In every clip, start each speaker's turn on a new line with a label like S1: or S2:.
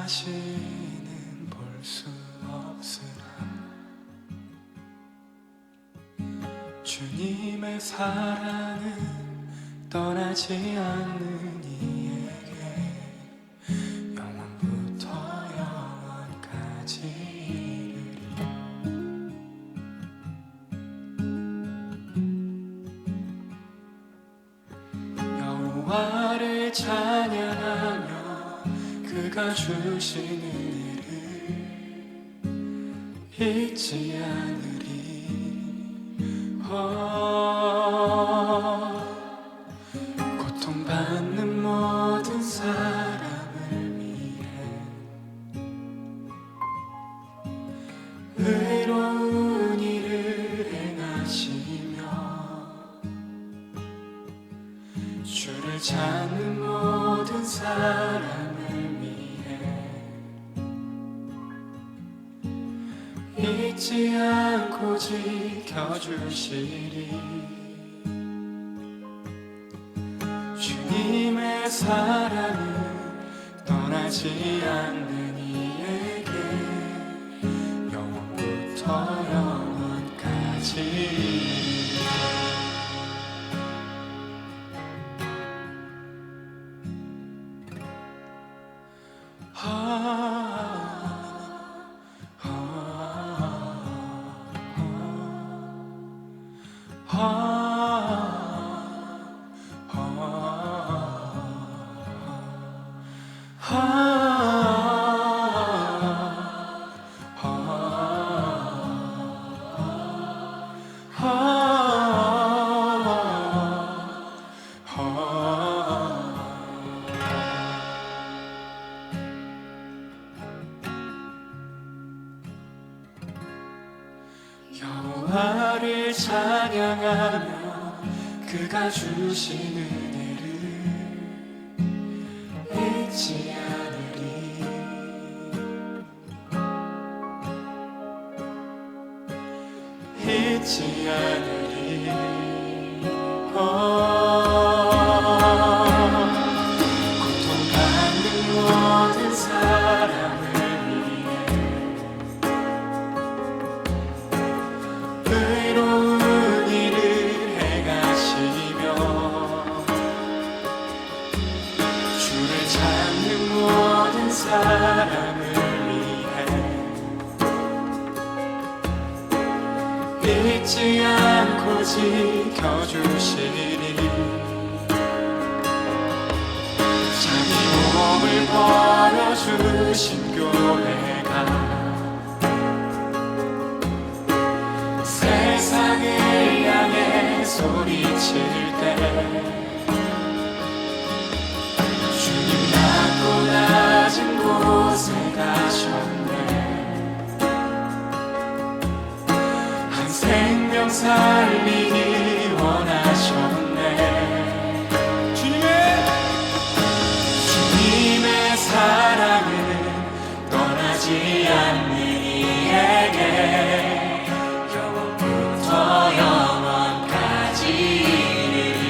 S1: 다시는 볼 수 없으나 주님의 사랑은 떠나지 않는 이에게 영원부터 영원까지 이르리. 여호와를 찬양하며 그가 주신 은혜를 잊지 않으리. 고통받는 모든 사람을 위해 의로운 일을 행하시며 주를 찾는 모든 사람을 잊지 않고 지켜주시리. 주님의 사랑은 떠나지 않는 이에게 영원부터 영원까지. 여호와를 찬양하며 그가 주신 은혜를 잊지 않으리. 잊지 않으리. 고통받는 모든 사람을 의로운 일을 행하시며 주를 찾는 모든 사람을 위해 잊지 않고 지켜주시리. 자기 몸을 버려주신 교회가 세상을 향해 소리칠 때 주님 낮고 낮은 곳에 가셨네. 한 생명 살리기 원하셨네. 주님의 사랑은 떠나지 않는 이에게 영원까지 이르리.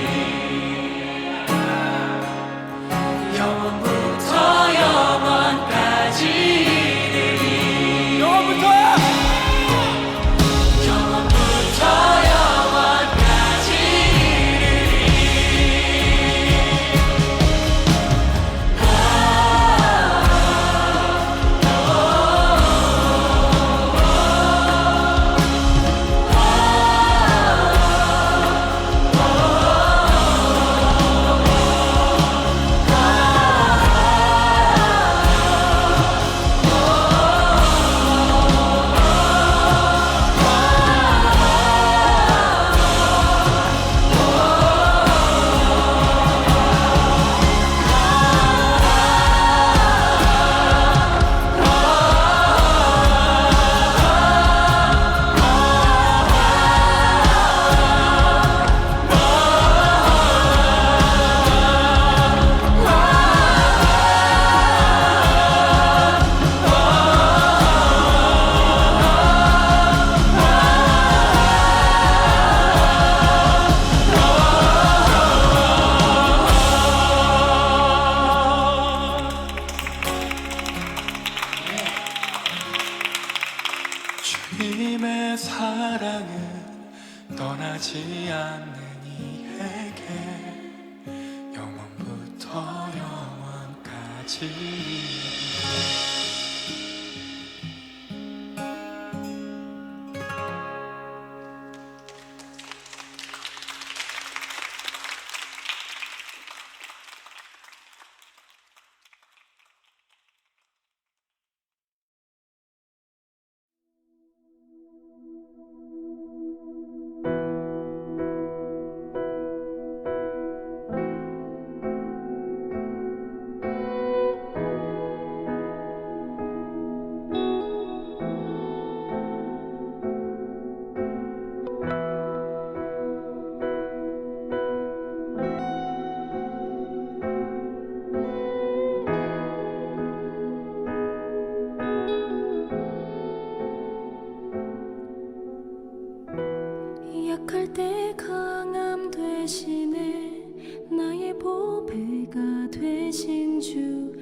S2: 약할 때 강함 대신에 나의 보배가 되신 주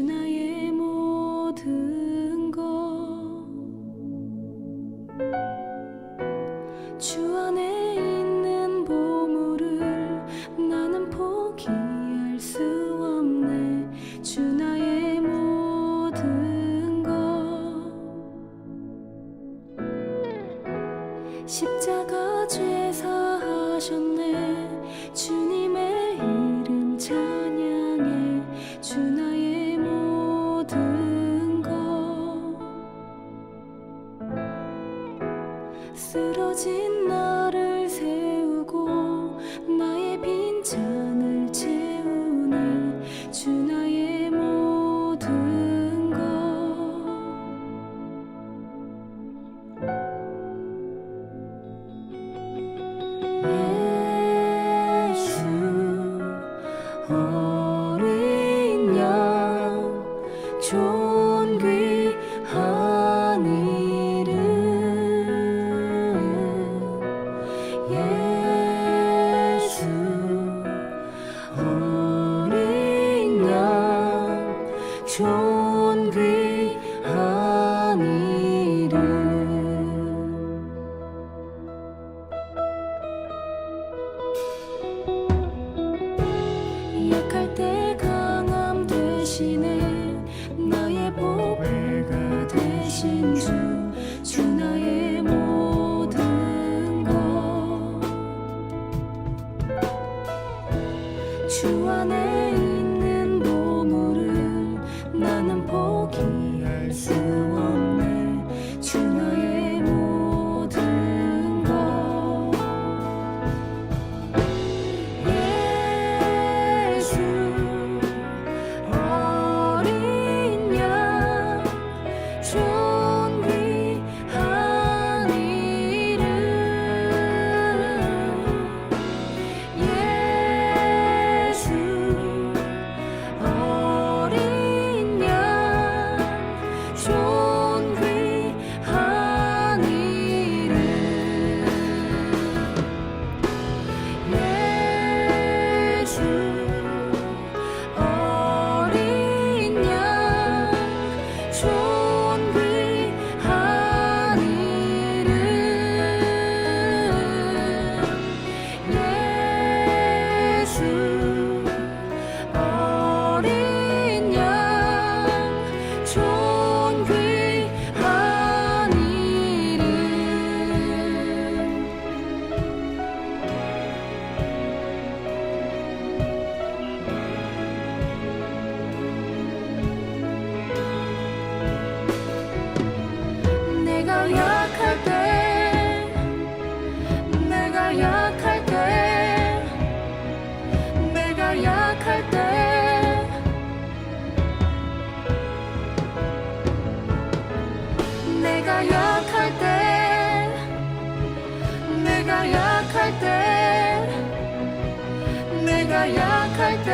S2: 나의 모든 것. 주 안에 있는 보물을 나는 포기할 수 없네. 주 나의 모든 것. 십자가 죄 사하셨네. 주님의 이름 찬양해. 주 나의 모든 것. 쓰러진 나를 세우고 나의 빈잔을 채우네. 주 나의 모든 것. 예수 어린 양 존귀한 이름. 예수 어린 양 존귀한 이름. 약할 때 강함 대신에 나의 보배가 되신 주 나의 모든 것. 주 안에 있는 보물을 나는 포기할 수 없네. 주 나의 모든 것. 예수 어린 양 존귀한 이름. 예수 어린 양 존귀한 이름. 예수 어린 양 존귀한 이름. 예수 어린 양 존귀한 이름. 내가 약할 때 내가 약할 때 내가 약할 때 내가 약할 때 내가 약할 때 내가 약할 때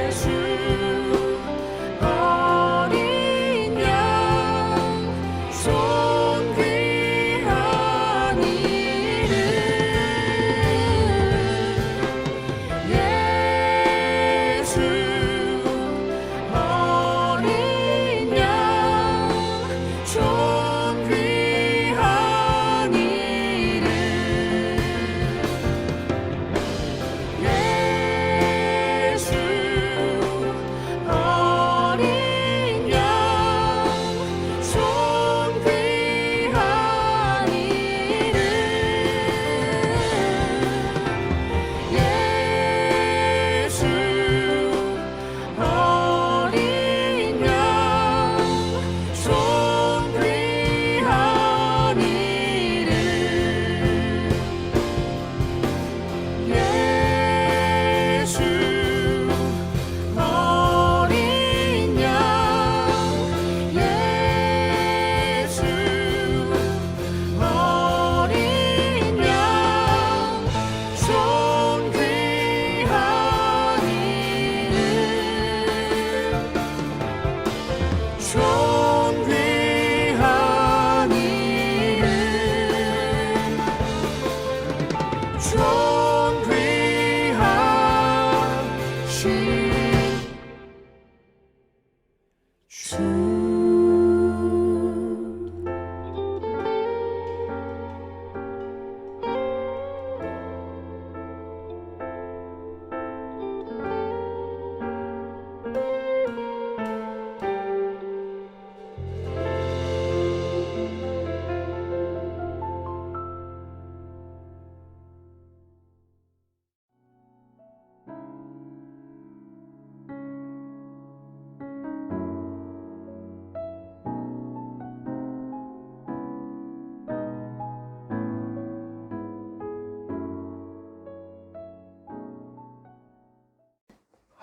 S2: 예수 어린 양 존귀한 이름. 예수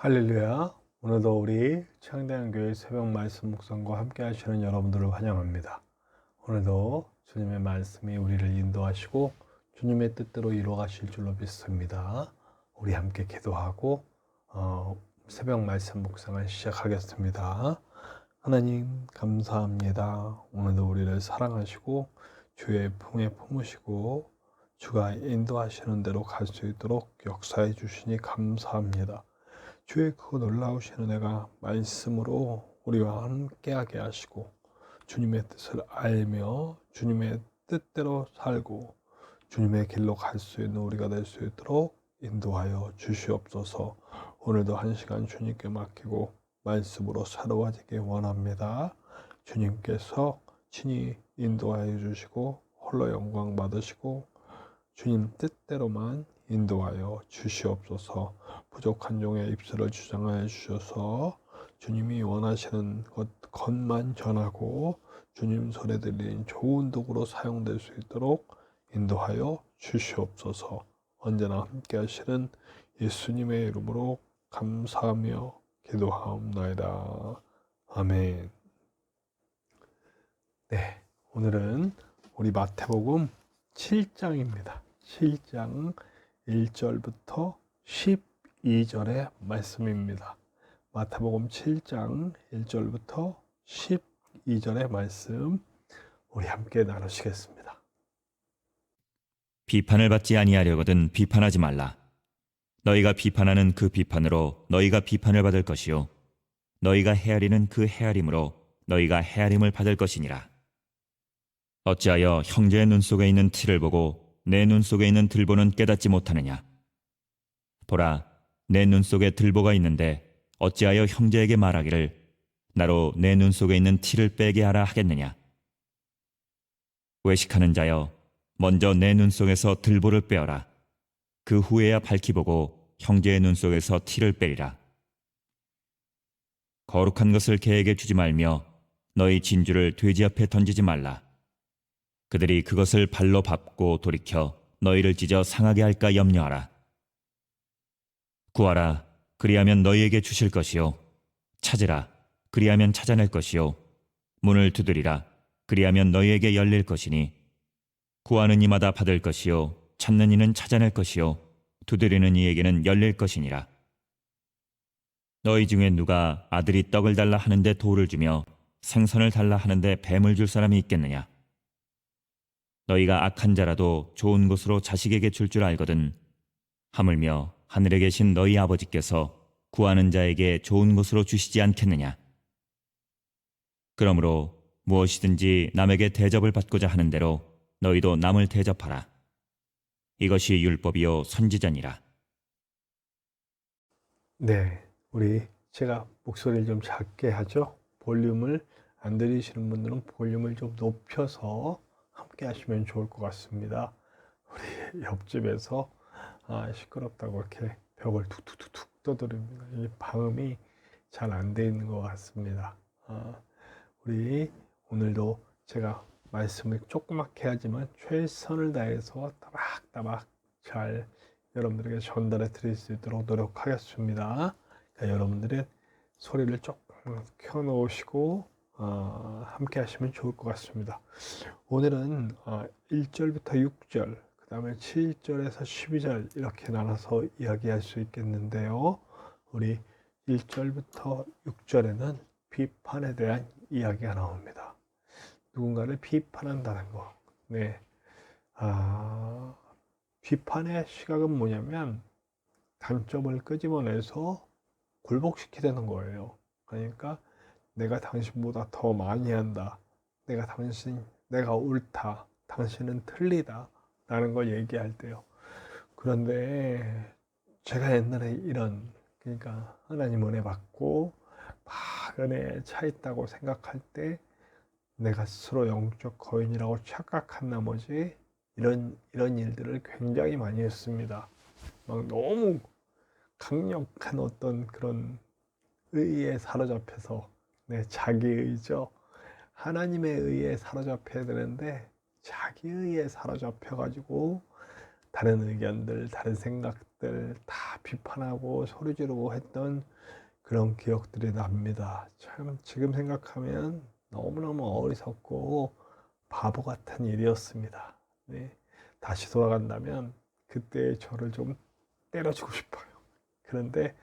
S3: 할렐루야. 오늘도 우리 창대한교회 새벽 말씀 묵상과 함께 하시는 여러분들을 환영합니다. 오늘도 주님의 말씀이 우리를 인도하시고 주님의 뜻대로 이루어 가실 줄로 믿습니다. 우리 함께 기도하고 새벽 말씀 묵상을 시작하겠습니다. 하나님 감사합니다. 오늘도 우리를 사랑하시고 주의 품에 품으시고 주가 인도하시는 대로 갈 수 있도록 역사해 주시니 감사합니다. 주의 그 놀라우신 은혜가 말씀으로 우리와 함께하게 하시고 주님의 뜻을 알며 주님의 뜻대로 살고 주님의 길로 갈 수 있는 우리가 될 수 있도록 인도하여 주시옵소서. 오늘도 한 시간 주님께 맡기고 말씀으로 새로워지기 원합니다. 주님께서 친히 인도하여 주시고 홀로 영광 받으시고 주님 뜻대로만 인도하여 주시옵소서. 부족한 종의 입술을 주장하여 주셔서 주님이 원하시는 것만 전하고 주님 소리 들리는 좋은 도구로 사용될 수 있도록 인도하여 주시옵소서. 언제나 함께 하시는 예수님의 이름으로 감사하며 기도하옵나이다. 아멘. 네, 오늘은 우리 마태복음 7장입니다. 7장 1절부터 12절의 말씀입니다. 마태복음 7장 1절부터 12절의 말씀 우리 함께 나누시겠습니다.
S4: 비판을 받지 아니하려거든 비판하지 말라. 너희가 비판하는 그 비판으로 너희가 비판을 받을 것이요 너희가 헤아리는 그 헤아림으로 너희가 헤아림을 받을 것이니라. 어찌하여 형제의 눈 속에 있는 티를 보고 내 눈 속에 있는 들보는 깨닫지 못하느냐. 보라, 내 눈 속에 들보가 있는데 어찌하여 형제에게 말하기를 나로 내 눈 속에 있는 티를 빼게 하라 하겠느냐. 외식하는 자여, 먼저 내 눈 속에서 들보를 빼어라. 그 후에야 밝히 보고 형제의 눈 속에서 티를 빼리라. 거룩한 것을 개에게 주지 말며 너희 진주를 돼지 앞에 던지지 말라. 그들이 그것을 발로 밟고 돌이켜 너희를 찢어 상하게 할까 염려하라. 구하라, 그리하면 너희에게 주실 것이요. 찾으라, 그리하면 찾아낼 것이요. 문을 두드리라, 그리하면 너희에게 열릴 것이니 구하는 이마다 받을 것이요. 찾는 이는 찾아낼 것이요. 두드리는 이에게는 열릴 것이니라. 너희 중에 누가 아들이 떡을 달라 하는데 돌을 주며 생선을 달라 하는데 뱀을 줄 사람이 있겠느냐. 너희가 악한 자라도 좋은 것으로 자식에게 줄 줄 알거든 하물며 하늘에 계신 너희 아버지께서 구하는 자에게 좋은 것으로 주시지 않겠느냐. 그러므로 무엇이든지 남에게 대접을 받고자 하는 대로 너희도 남을 대접하라. 이것이 율법이요 선지자니라.
S3: 네, 제가 목소리를 좀 작게 하죠. 볼륨을 안 들리시는 분들은 볼륨을 좀 높여서 함께 하시면 좋을 것 같습니다. 우리 옆집에서 시끄럽다고 이렇게 벽을 툭툭툭툭 두드립니다. 이 방음이 잘 안 돼 있는 것 같습니다. 우리 오늘도 제가 말씀을 조그맣게 하지만 최선을 다해서 따박따박 잘 여러분들에게 전달해 드릴 수 있도록 노력하겠습니다. 그러니까 여러분들의 소리를 조금 켜놓으시고 함께 하시면 좋을 것 같습니다. 오늘은 1절부터 6절, 그 다음에 7절에서 12절 이렇게 나눠서 이야기할 수 있겠는데요. 우리 1절부터 6절에는 비판에 대한 이야기가 나옵니다. 누군가를 비판한다는 거. 네. 비판의 시각은 뭐냐면 단점을 끄집어내서 굴복시키려는 거예요. 그러니까 내가 당신보다 더 많이 한다. 내가 옳다. 당신은 틀리다. 라는 걸 얘기할 때요. 그런데 제가 옛날에 그러니까 하나님 은혜 받고 막 은혜에 차 있다고 생각할 때 내가 스스로 영적 거인이라고 착각한 나머지 이런 일들을 굉장히 많이 했습니다. 막 너무 강력한 어떤 그런 의에 사로잡혀서 자기의죠. 하나님의 의에 사로잡혀야 되는데 자기 의에 사로잡혀가지고 다른 의견들, 다른 생각들 자식들 다 비판하고 소리 지르고 했던 그런 기억들이 납니다. 참 지금 생각하면 너무너무 어리석고 바보 같은 일이었습니다. 네. 다시 돌아간다면 그때의 저를 좀 때려주고 싶어요. 그런데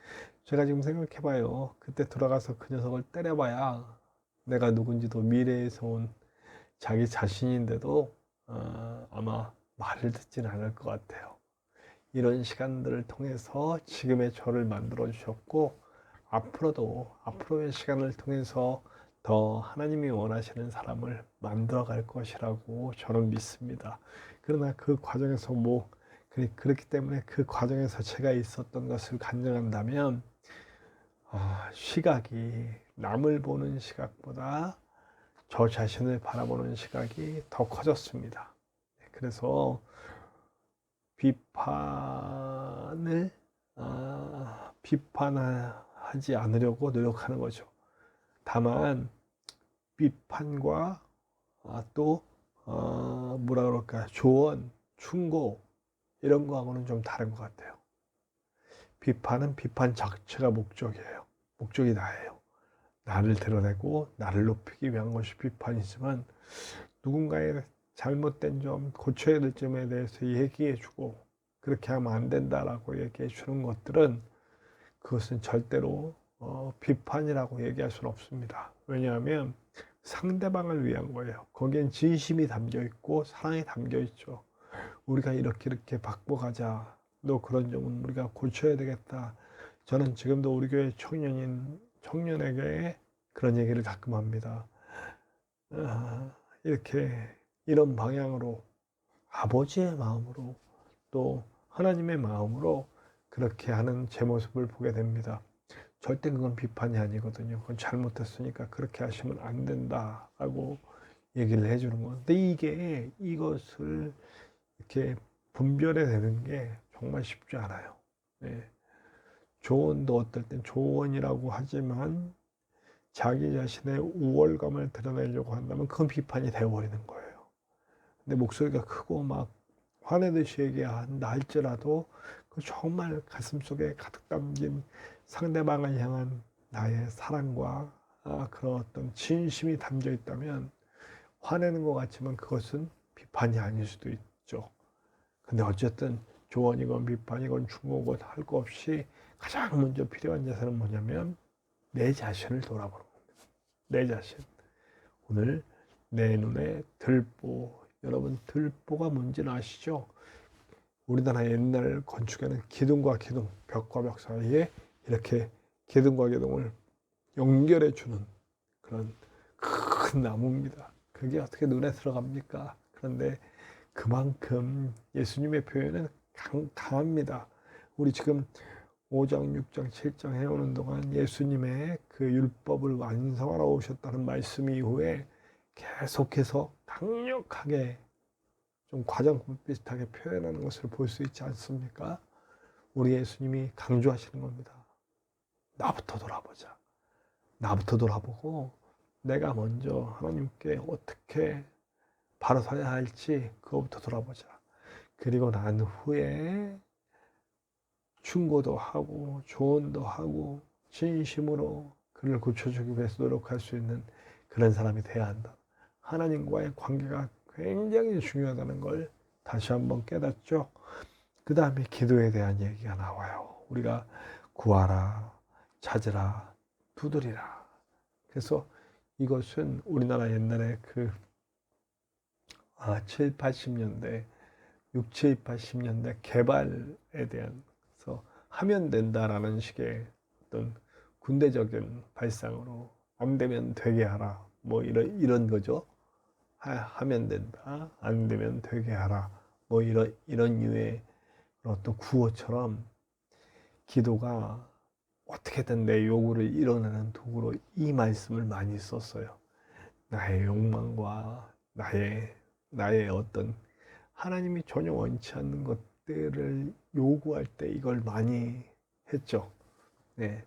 S3: 제가 지금 생각해봐요. 그때 돌아가서 그 녀석을 때려봐야 내가 누군지도 미래에서 온 자기 자신인데도 아마 말을 듣지는 않을 것 같아요. 이런 시간들을 통해서 지금의 저를 만들어 주셨고 앞으로의 시간을 통해서 더 하나님이 원하시는 사람을 만들어 갈 것이라고 저는 믿습니다. 그러나 그 과정에서 그렇기 때문에 그 과정에서 제가 있었던 것을 간증한다면 시각이 남을 보는 시각보다 저 자신을 바라보는 시각이 더 커졌습니다. 그래서 비판하지 않으려고 노력하는 거죠. 다만 비판과 또 뭐라 그럴까 조언, 충고 이런 거하고는 좀 다른 것 같아요. 비판은 비판 자체가 목적이에요. 목적이 나예요. 나를 드러내고 나를 높이기 위한 것이 비판이지만 누군가의 잘못된 점, 고쳐야 될 점에 대해서 얘기해 주고 그렇게 하면 안 된다라고 얘기해 주는 것들은 그것은 절대로 비판이라고 얘기할 수는 없습니다. 왜냐하면 상대방을 위한 거예요. 거기엔 진심이 담겨 있고 사랑이 담겨 있죠. 우리가 이렇게 바꿔가자. 너 그런 점은 우리가 고쳐야 되겠다. 저는 지금도 우리 교회 청년에게 그런 얘기를 가끔 합니다. 이런 방향으로 아버지의 마음으로 또 하나님의 마음으로 그렇게 하는 제 모습을 보게 됩니다. 절대 그건 비판이 아니거든요. 그건 잘못했으니까 그렇게 하시면 안 된다라고 얘기를 해주는 건데 이것을 이렇게 분별해 내는 게 정말 쉽지 않아요. 네. 조언도 어떨 땐 조언이라고 하지만 자기 자신의 우월감을 드러내려고 한다면 그건 비판이 되어버리는 거예요. 근데 목소리가 크고 막 화내듯이 얘기한다 할지라도 그 정말 가슴속에 가득 담긴 상대방을 향한 나의 사랑과 그런 어떤 진심이 담겨 있다면 화내는 것 같지만 그것은 비판이 아닐 수도 있죠. 근데 어쨌든 조언이건 비판이건 충고건 할 거 없이 가장 먼저 필요한 자세는 뭐냐면 내 자신을 돌아보는 겁니다. 내 자신. 오늘 내 눈에 들보. 여러분 들보가 뭔지는 아시죠? 우리나라 옛날 건축에는 기둥과 기둥, 벽과 벽 사이에 이렇게 기둥과 기둥을 연결해 주는 그런 큰 나무입니다. 그게 어떻게 눈에 들어갑니까? 그런데 그만큼 예수님의 표현은 강합니다. 우리 지금 5장, 6장, 7장 해오는 동안 예수님의 그 율법을 완성하러 오셨다는 말씀 이후에 계속해서 강력하게 좀 과장법 비슷하게 표현하는 것을 볼 수 있지 않습니까? 우리 예수님이 강조하시는 겁니다. 나부터 돌아보자. 나부터 돌아보고 내가 먼저 하나님께 어떻게 바로 서야 할지 그거부터 돌아보자. 그리고 난 후에 충고도 하고 조언도 하고 진심으로 그를 고쳐주기 위해서 노력할 수 있는 그런 사람이 돼야 한다. 하나님과의 관계가 굉장히 중요하다는 걸 다시 한번 깨닫죠. 그 다음에 기도에 대한 얘기가 나와요. 우리가 구하라, 찾으라, 두드리라. 그래서 이것은 우리나라 옛날에 7, 80년대, 6, 7, 80년대 개발에 대한 그래서 하면 된다라는 식의 어떤 군대적인 발상으로 안 되면 되게 하라. 뭐 이런 거죠. 하면 된다. 안 되면 되게 하라. 뭐 이런 유의 어떤 구호처럼 기도가 어떻게든 내 요구를 이뤄내는 도구로 이 말씀을 많이 썼어요. 나의 욕망과 나의 어떤 하나님이 전혀 원치 않는 것들을 요구할 때 이걸 많이 했죠. 네.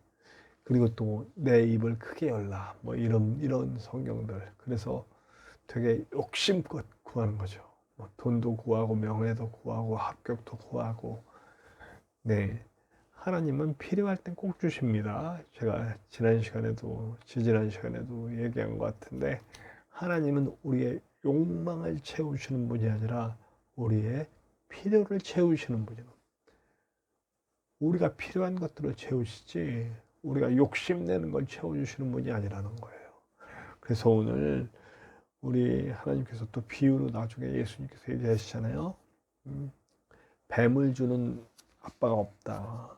S3: 그리고 또 내 입을 크게 열라. 뭐 이런 성경들. 그래서 되게 욕심껏 구하는 거죠. 뭐 돈도 구하고 명예도 구하고 합격도 구하고 네, 하나님은 필요할 땐 꼭 주십니다. 제가 지난 시간에도 지지난 시간에도 얘기한 것 같은데 하나님은 우리의 욕망을 채우시는 분이 아니라 우리의 필요를 채우시는 분이에요. 우리가 필요한 것들을 채우시지 우리가 욕심내는 걸 채워주시는 분이 아니라는 거예요. 그래서 오늘 우리 하나님께서 또 비유로 나중에 예수님께서 얘기하시잖아요. 뱀을 주는 아빠가 없다.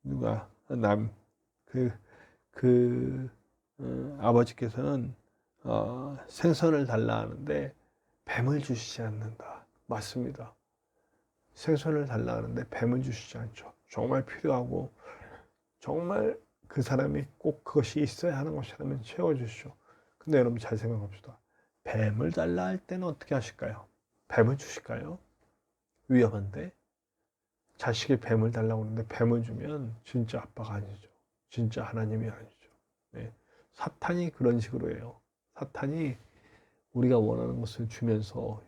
S3: 누가 아버지께서는 생선을 달라 하는데 뱀을 주시지 않는다. 맞습니다. 생선을 달라 하는데 뱀을 주시지 않죠. 정말 필요하고 정말 그 사람이 꼭 그것이 있어야 하는 것이라면 채워주시죠. 근데 여러분 잘 생각합시다. 뱀을 달라 할 때는 어떻게 하실까요? 뱀을 주실까요? 위험한데 자식이 뱀을 달라고 하는데 뱀을 주면 진짜 아빠가 아니죠. 진짜 하나님이 아니죠. 네. 사탄이 그런 식으로 해요. 사탄이 우리가 원하는 것을 주면서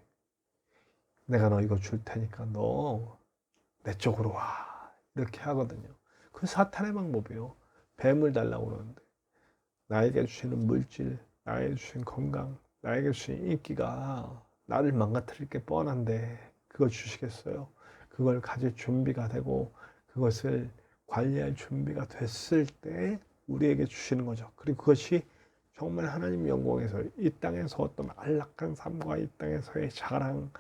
S3: 내가 너 이거 줄 테니까 너 내 쪽으로 와 이렇게 하거든요. 그 사탄의 방법이에요. 뱀을 달라고 그러는데 나에게 주시는 물질, 나에게 주신 건강, 나에게 주신 인기가 나를 망가뜨릴 게 뻔한데 그걸 주시겠어요? 그걸 가질 준비가 되고 그것을 관리할 준비가 됐을 때 우리에게 주시는 거죠. 그리고 그것이 정말 하나님 영광에서 이 땅에서 어떤 안락한 삶과 이 땅에서의 자랑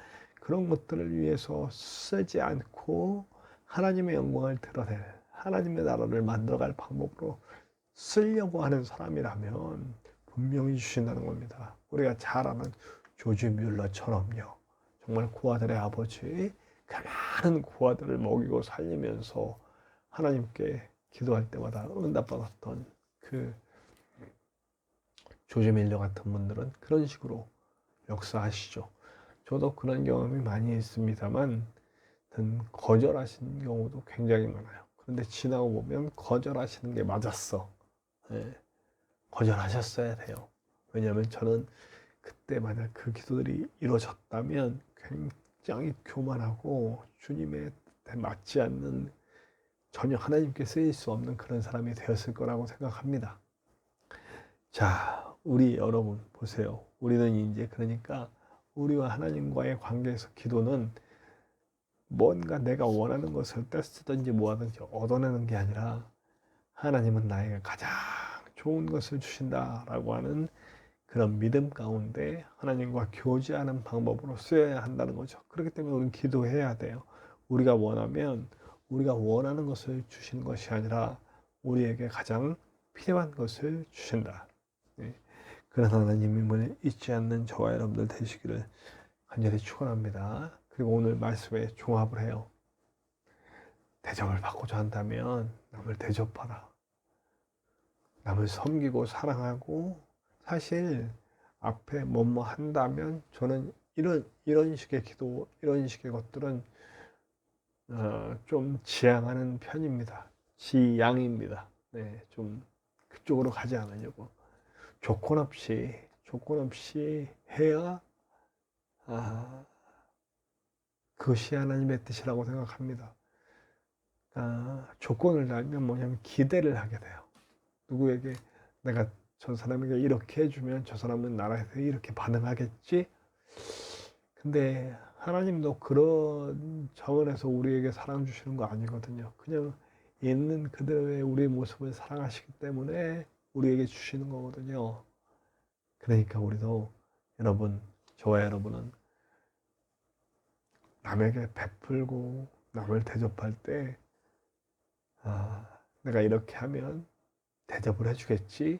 S3: 그런 것들을 위해서 쓰지 않고 하나님의 영광을 드러낼 하나님의 나라를 만들어갈 방법으로 쓰려고 하는 사람이라면 분명히 주신다는 겁니다. 우리가 잘 아는 조지 뮬러처럼요. 정말 고아들의 아버지 그 많은 고아들을 먹이고 살리면서 하나님께 기도할 때마다 응답받았던 그 조지 밀러 같은 분들은 그런 식으로 역사하시죠. 저도 그런 경험이 많이 있습니다만 거절하신 경우도 굉장히 많아요. 그런데 지나고 보면 거절하시는 게 맞았어. 네. 거절하셨어야 돼요. 왜냐하면 저는 그때 만약 그 기도들이 이루어졌다면 굉장히 교만하고 주님의 뜻에 맞지 않는 전혀 하나님께 쓰일 수 없는 그런 사람이 되었을 거라고 생각합니다. 자, 우리 여러분 보세요. 우리는 이제 그러니까 우리와 하나님과의 관계에서 기도는 뭔가 내가 원하는 것을 떼쓰든지 뭐하든지 얻어내는 게 아니라 하나님은 나에게 가장 좋은 것을 주신다라고 하는 그런 믿음 가운데 하나님과 교제하는 방법으로 쓰여야 한다는 거죠. 그렇기 때문에 우리는 기도해야 돼요. 우리가 원하면 우리가 원하는 것을 주시는 것이 아니라 우리에게 가장 필요한 것을 주신다. 네. 그런 하나님임을 잊지 않는 저와 여러분들 되시기를 간절히 축원합니다. 그리고 오늘 말씀에 종합을 해요. 대접을 받고자 한다면 남을 대접하라. 남을 섬기고 사랑하고 사실 앞에 뭐뭐 한다면 저는 이런 식의 기도, 이런 식의 것들은 좀 지양하는 편입니다. 지양입니다. 네, 좀 그쪽으로 가지 않으려고 조건 없이 해야 그것이 하나님의 뜻이라고 생각합니다. 조건을 달면 뭐냐면 기대를 하게 돼요. 누구에게 내가 저 사람에게 이렇게 해주면 저 사람은 나라에서 이렇게 반응하겠지? 근데 하나님도 그런 차원에서 우리에게 사랑 주시는 거 아니거든요. 그냥 있는 그대로의 우리의 모습을 사랑하시기 때문에 우리에게 주시는 거거든요. 그러니까 우리도 여러분, 저와 여러분은 남에게 베풀고 남을 대접할 때 내가 이렇게 하면 대접을 해주겠지?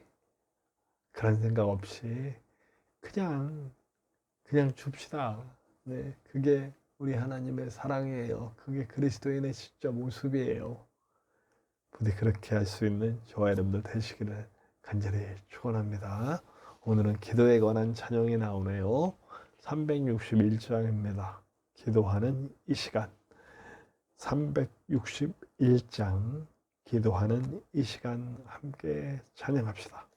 S3: 그런 생각 없이 그냥 줍시다. 네, 그게 우리 하나님의 사랑이에요. 그게 그리스도인의 진짜 모습이에요. 부디 그렇게 할 수 있는 저와 여러분들 되시기를 간절히 축원합니다. 오늘은 기도에 관한 찬양이 나오네요. 361장입니다. 기도하는 이 시간. 361장 기도하는 이 시간 함께 찬양합시다.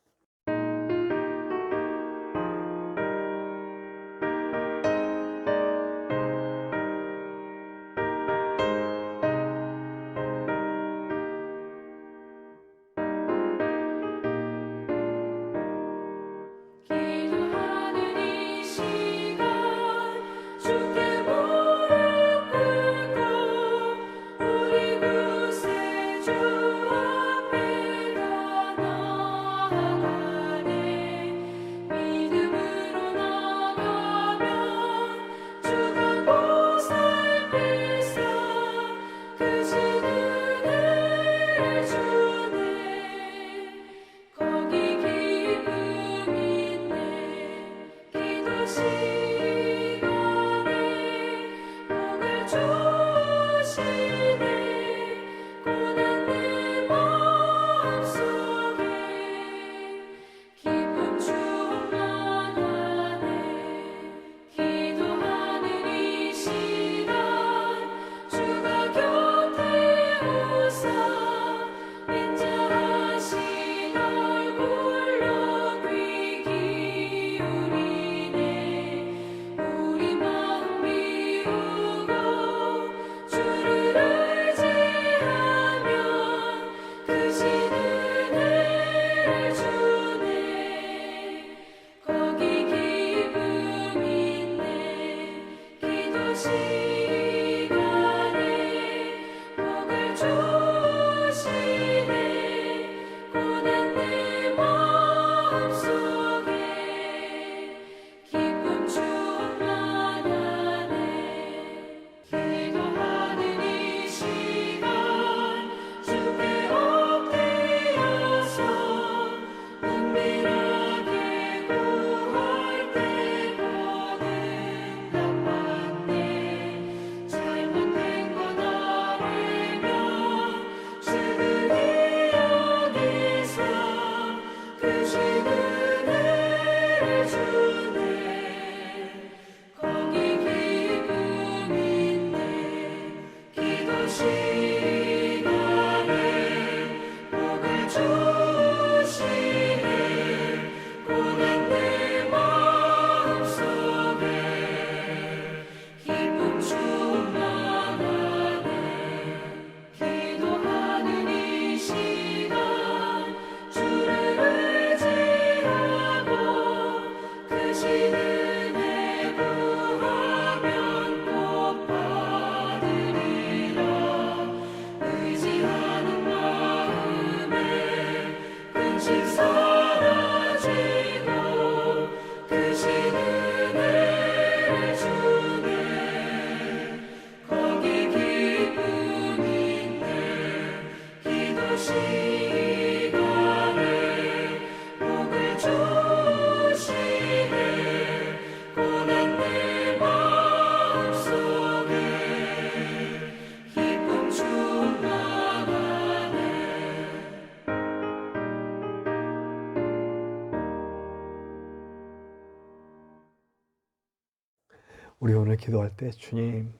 S3: 우리 오늘 기도할 때 주님,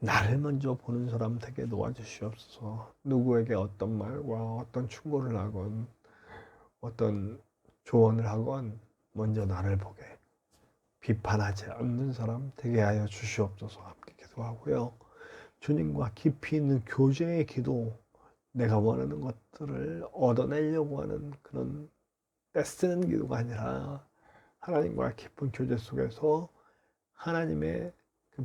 S3: 나를 먼저 보는 사람 되게 도와주시옵소서. 누구에게 어떤 말과 어떤 충고를 하건 어떤 조언을 하건 먼저 나를 보게 비판하지 않는 사람 되게 하여 주시옵소서. 함께 기도하고요. 주님과 깊이 있는 교제의 기도, 내가 원하는 것들을 얻어내려고 하는 그런 떼쓰는 기도가 아니라 하나님과 깊은 교제 속에서 하나님의 그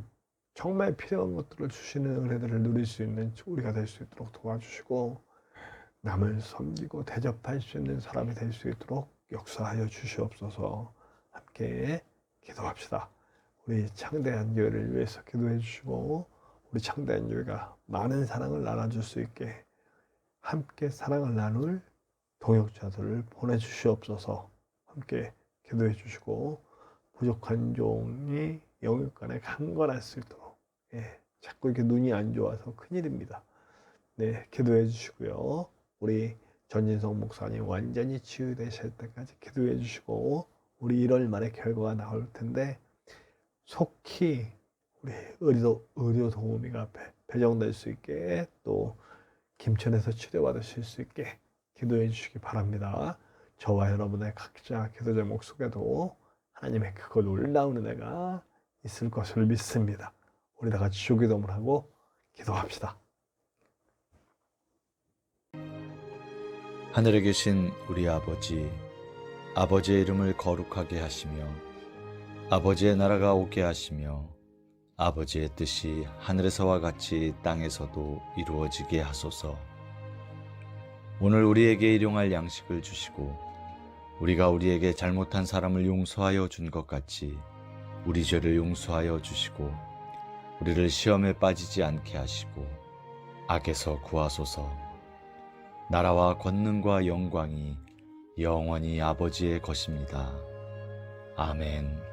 S3: 정말 필요한 것들을 주시는 은혜들을 누릴 수 있는 우리가 될 수 있도록 도와주시고, 남을 섬기고 대접할 수 있는 사람이 될 수 있도록 역사하여 주시옵소서. 함께 기도합시다. 우리 창대한 교회를 위해서 기도해 주시고, 우리 창대한 교회가 많은 사랑을 나눠줄 수 있게 함께 사랑을 나눌 동역자들을 보내주시옵소서. 함께 기도해 주시고, 부족한 종이 영육간에 강건할 수 있도록, 자꾸 이렇게 눈이 안 좋아서 큰일입니다. 네, 기도해 주시고요. 우리 전진성 목사님 완전히 치유되실 때까지 기도해 주시고, 우리 1월 말에 결과가 나올 텐데 속히 우리 의료 도우미가 배정될 수 있게, 또 김천에서 치료받으실 수 있게 기도해 주시기 바랍니다. 저와 여러분의 각자 기도 제목 속에도 하나님의 크고 놀라운 은혜가 있을 것을 믿습니다. 우리 다 같이 주기도문을 하고 기도합시다.
S5: 하늘에 계신 우리 아버지, 아버지의 이름을 거룩하게 하시며 아버지의 나라가 오게 하시며 아버지의 뜻이 하늘에서와 같이 땅에서도 이루어지게 하소서. 오늘 우리에게 일용할 양식을 주시고 우리가 우리에게 잘못한 사람을 용서하여 준 것 같이 우리 죄를 용서하여 주시고 우리를 시험에 빠지지 않게 하시고 악에서 구하소서. 나라와 권능과 영광이 영원히 아버지의 것입니다. 아멘.